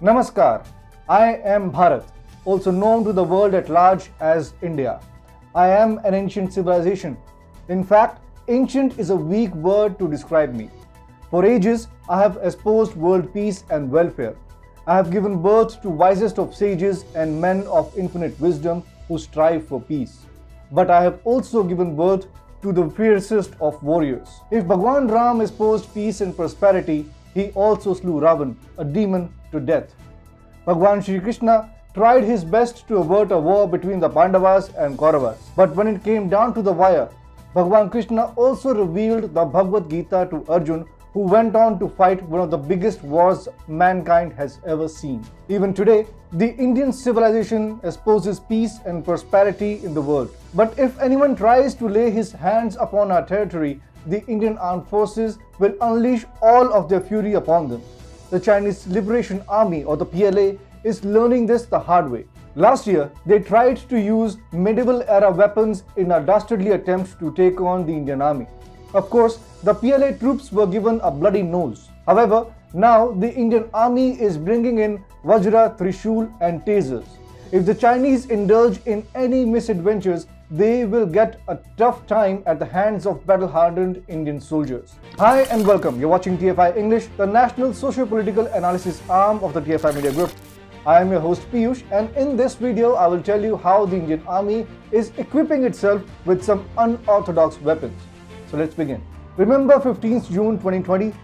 Namaskar, I am Bharat, also known to the world at large as India. I am an ancient civilization. In fact, ancient is a weak word to describe me. For ages, I have espoused world peace and welfare. I have given birth to wisest of sages and men of infinite wisdom who strive for peace. But I have also given birth to the fiercest of warriors. If Bhagwan Ram espoused peace and prosperity, he also slew Ravan, a demon, to death. Bhagwan Shri Krishna tried his best to avert a war between the Pandavas and Kauravas. But when it came down to the wire, Bhagwan Krishna also revealed the Bhagavad Gita to Arjun, who went on to fight one of the biggest wars mankind has ever seen. Even today, the Indian civilization espouses peace and prosperity in the world. But if anyone tries to lay his hands upon our territory, the Indian armed forces will unleash all of their fury upon them. The Chinese Liberation Army, or the PLA, is learning this the hard way. Last year, they tried to use medieval-era weapons in a dastardly attempt to take on the Indian army. Of course, the PLA troops were given a bloody nose. However, now the Indian army is bringing in Vajra, Trishul and Tasers. If the Chinese indulge in any misadventures, they will get a tough time at the hands of battle-hardened Indian soldiers. Hi and welcome. You're watching TFI English, the national socio-political analysis arm of the TFI Media Group. I am your host Piyush, and in this video I will tell you how the Indian army is equipping itself with some unorthodox weapons. So let's begin. Remember 15th June 2020?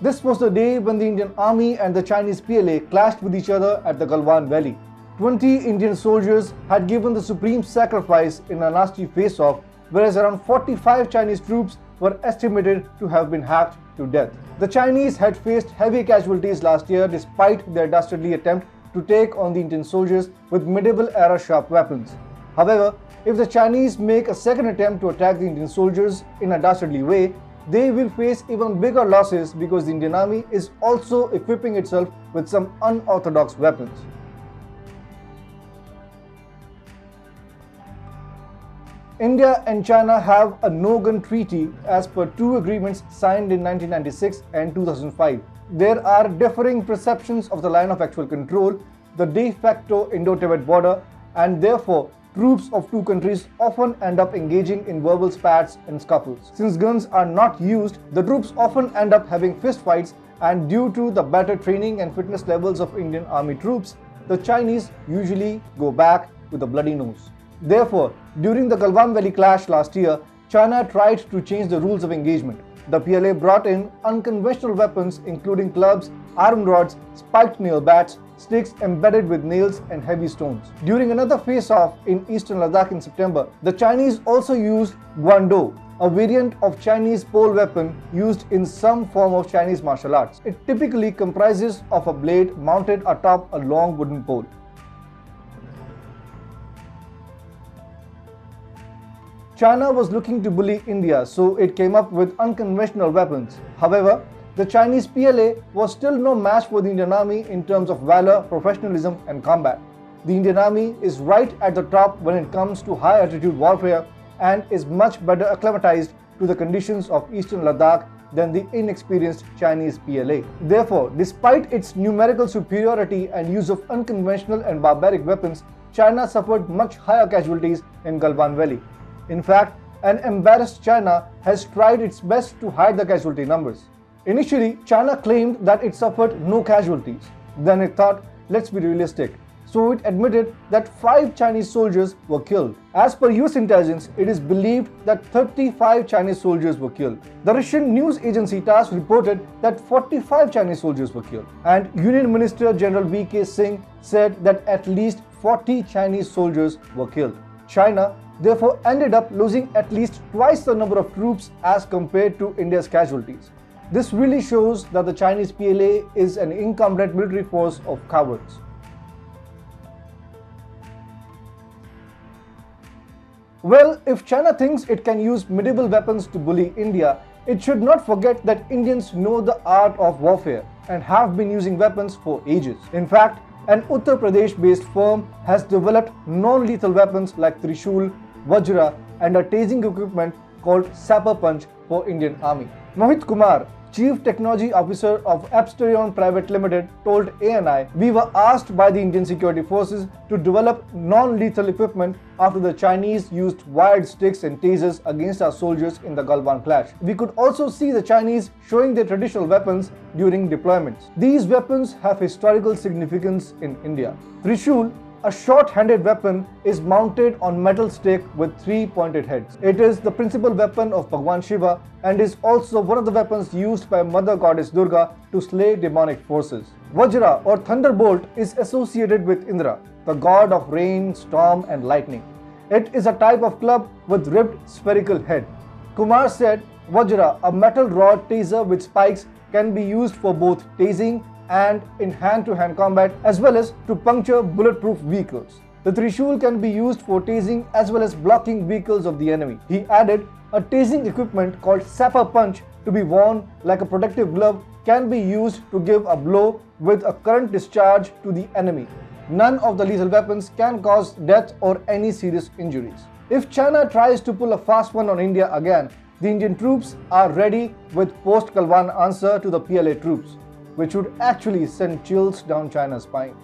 This was the day when the Indian army and the Chinese PLA clashed with each other at the Galwan Valley. 20 Indian soldiers had given the supreme sacrifice in a nasty face-off, whereas around 45 Chinese troops were estimated to have been hacked to death. The Chinese had faced heavy casualties last year despite their dastardly attempt to take on the Indian soldiers with medieval-era sharp weapons. However, if the Chinese make a second attempt to attack the Indian soldiers in a dastardly way, they will face even bigger losses because the Indian army is also equipping itself with some unorthodox weapons. India and China have a no-gun treaty as per two agreements signed in 1996 and 2005. There are differing perceptions of the line of actual control, the de facto Indo-Tibet border, and therefore troops of two countries often end up engaging in verbal spats and scuffles. Since guns are not used, the troops often end up having fistfights, and due to the better training and fitness levels of Indian army troops, the Chinese usually go back with a bloody nose. Therefore, during the Galwan Valley clash last year, China tried to change the rules of engagement. The PLA brought in unconventional weapons including clubs, iron rods, spiked nail bats, sticks embedded with nails and heavy stones. During another face-off in eastern Ladakh in September, the Chinese also used Guando, a variant of Chinese pole weapon used in some form of Chinese martial arts. It typically comprises of a blade mounted atop a long wooden pole. China was looking to bully India, so it came up with unconventional weapons. However, the Chinese PLA was still no match for the Indian army in terms of valor, professionalism and combat. The Indian army is right at the top when it comes to high-altitude warfare and is much better acclimatized to the conditions of eastern Ladakh than the inexperienced Chinese PLA. Therefore, despite its numerical superiority and use of unconventional and barbaric weapons, China suffered much higher casualties in Galwan Valley. In fact, an embarrassed China has tried its best to hide the casualty numbers. Initially, China claimed that it suffered no casualties. Then it thought, let's be realistic. So it admitted that 5 Chinese soldiers were killed. As per US intelligence, it is believed that 35 Chinese soldiers were killed. The Russian news agency TASS reported that 45 Chinese soldiers were killed. And Union Minister General V.K. Singh said that at least 40 Chinese soldiers were killed. China therefore ended up losing at least twice the number of troops as compared to India's casualties. This really shows that the Chinese PLA is an incompetent military force of cowards. Well, if China thinks it can use medieval weapons to bully India, it should not forget that Indians know the art of warfare and have been using weapons for ages. In fact, an Uttar Pradesh-based firm has developed non-lethal weapons like Trishul, Vajra and a tasing equipment called Sapper Punch for Indian Army. Mohit Kumar, Chief Technology Officer of Epsilon Private Limited, told ANI, "We were asked by the Indian security forces to develop non-lethal equipment after the Chinese used wired sticks and tasers against our soldiers in the Galwan clash. We could also see the Chinese showing their traditional weapons during deployments. These weapons have historical significance in India." Trishul, a short-handed weapon, is mounted on metal stick with 3 pointed heads. It is the principal weapon of Bhagwan Shiva and is also one of the weapons used by Mother Goddess Durga to slay demonic forces. Vajra or thunderbolt is associated with Indra, the god of rain, storm and lightning. It is a type of club with ribbed spherical head. Kumar said, "Vajra, a metal rod taser with spikes, can be used for both tasing and in hand-to-hand combat, as well as to puncture bulletproof vehicles. The Trishul can be used for tasing as well as blocking vehicles of the enemy." He added, "A tasing equipment called sapper punch, to be worn like a protective glove, can be used to give a blow with a current discharge to the enemy. None of the lethal weapons can cause death or any serious injuries." If China tries to pull a fast one on India again, the Indian troops are ready with post-Galwan answer to the PLA troops, which would actually send chills down China's spine.